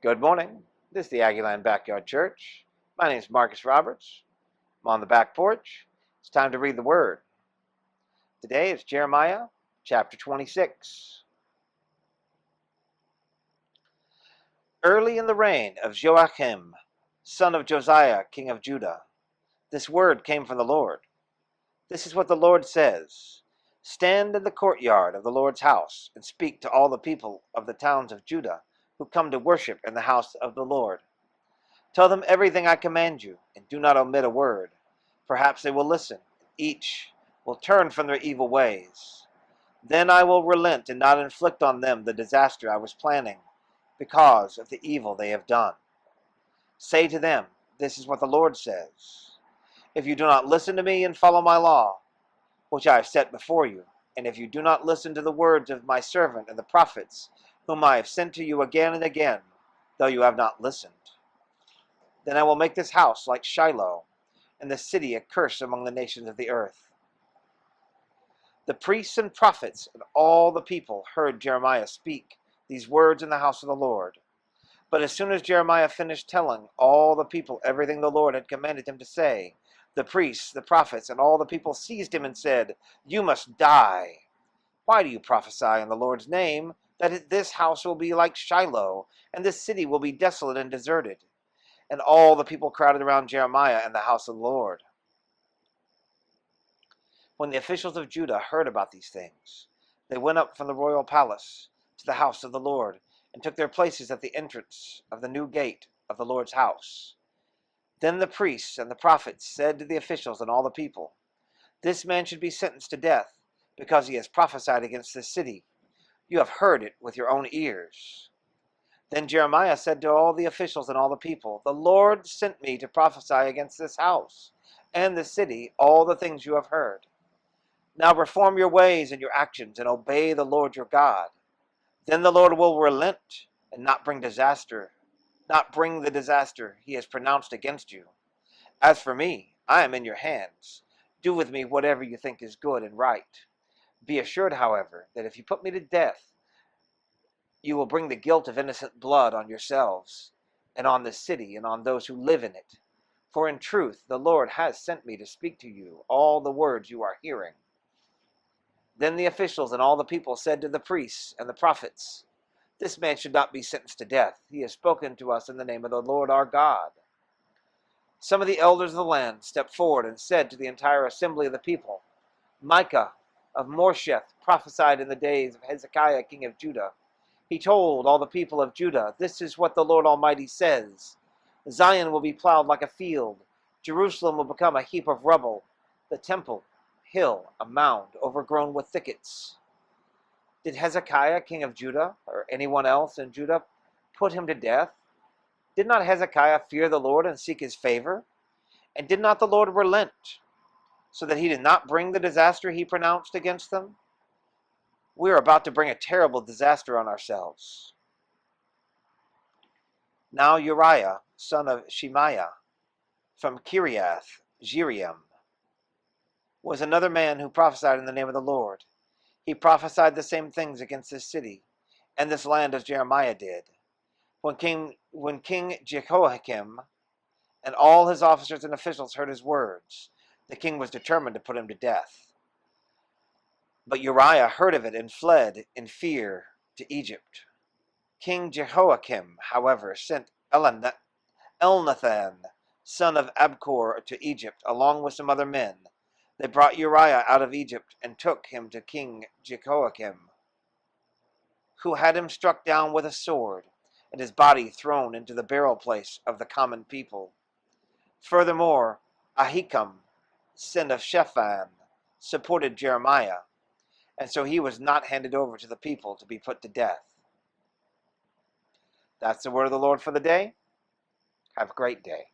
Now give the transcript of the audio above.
Good morning. This is the Aggieland Backyard Church. My name is Marcus Roberts. I'm on the back porch. It's time to read the Word. Today is Jeremiah chapter 26. Early in the reign of Joachim, son of Josiah, king of Judah, this word came from the Lord. This is what the Lord says. Stand in the courtyard of the Lord's house and speak to all the people of the towns of Judah who come to worship in the house of the Lord. Tell them everything I command you, and do not omit a word. Perhaps they will listen. Each will turn from their evil ways. Then I will relent and not inflict on them the disaster I was planning, because of the evil they have done. Say to them, this is what the Lord says. If you do not listen to me and follow my law, which I have set before you, and if you do not listen to the words of my servant and the prophets, whom I have sent to you again and again, though you have not listened, then I will make this house like Shiloh, and the city a curse among the nations of the earth. The priests and prophets and all the people heard Jeremiah speak these words in the house of the Lord. But as soon as Jeremiah finished telling all the people everything the Lord had commanded him to say, the priests, the prophets, and all the people seized him and said, "You must die. Why do you prophesy in the Lord's name that this house will be like Shiloh, and this city will be desolate and deserted?" And all the people crowded around Jeremiah in the house of the Lord. When the officials of Judah heard about these things, they went up from the royal palace to the house of the Lord and took their places at the entrance of the new gate of the Lord's house. Then the priests and the prophets said to the officials and all the people, "This man should be sentenced to death, because he has prophesied against this city. You have heard it with your own ears." Then Jeremiah said to all the officials and all the people, "The Lord sent me to prophesy against this house and the city all the things you have heard. Now reform your ways and your actions and obey the Lord your God. Then the Lord will relent and not bring the disaster he has pronounced against you. As for me, I am in your hands. Do with me whatever you think is good and right. Be assured, however, that if you put me to death, you will bring the guilt of innocent blood on yourselves, and on this city, and on those who live in it. For in truth, the Lord has sent me to speak to you all the words you are hearing." Then the officials and all the people said to the priests and the prophets, "This man should not be sentenced to death. He has spoken to us in the name of the Lord our God." Some of the elders of the land stepped forward and said to the entire assembly of the people, "Micah of Moresheth prophesied in the days of Hezekiah king of Judah. He told all the people of Judah, 'This is what the Lord Almighty says. Zion will be plowed like a field. Jerusalem will become a heap of rubble. The temple hill a mound overgrown with thickets.' Did Hezekiah king of Judah or anyone else in Judah put him to death? Did not Hezekiah fear the Lord and seek his favor? And did not the Lord relent, so that he did not bring the disaster he pronounced against them? We are about to bring a terrible disaster on ourselves." Now Uriah, son of Shemaiah, from Kiriath Jearim, was another man who prophesied in the name of the Lord. He prophesied the same things against this city and this land as Jeremiah did. When King Jehoiakim and all his officers and officials heard his words, the king was determined to put him to death. But Uriah heard of it and fled in fear to Egypt. King Jehoiakim, however, sent Elnathan, son of Abkor, to Egypt, along with some other men. They brought Uriah out of Egypt and took him to King Jehoiakim, who had him struck down with a sword, and his body thrown into the burial place of the common people. Furthermore, Ahikam, son of Shaphan, supported Jeremiah, and so he was not handed over to the people to be put to death. That's the word of the Lord for the day. Have a great day.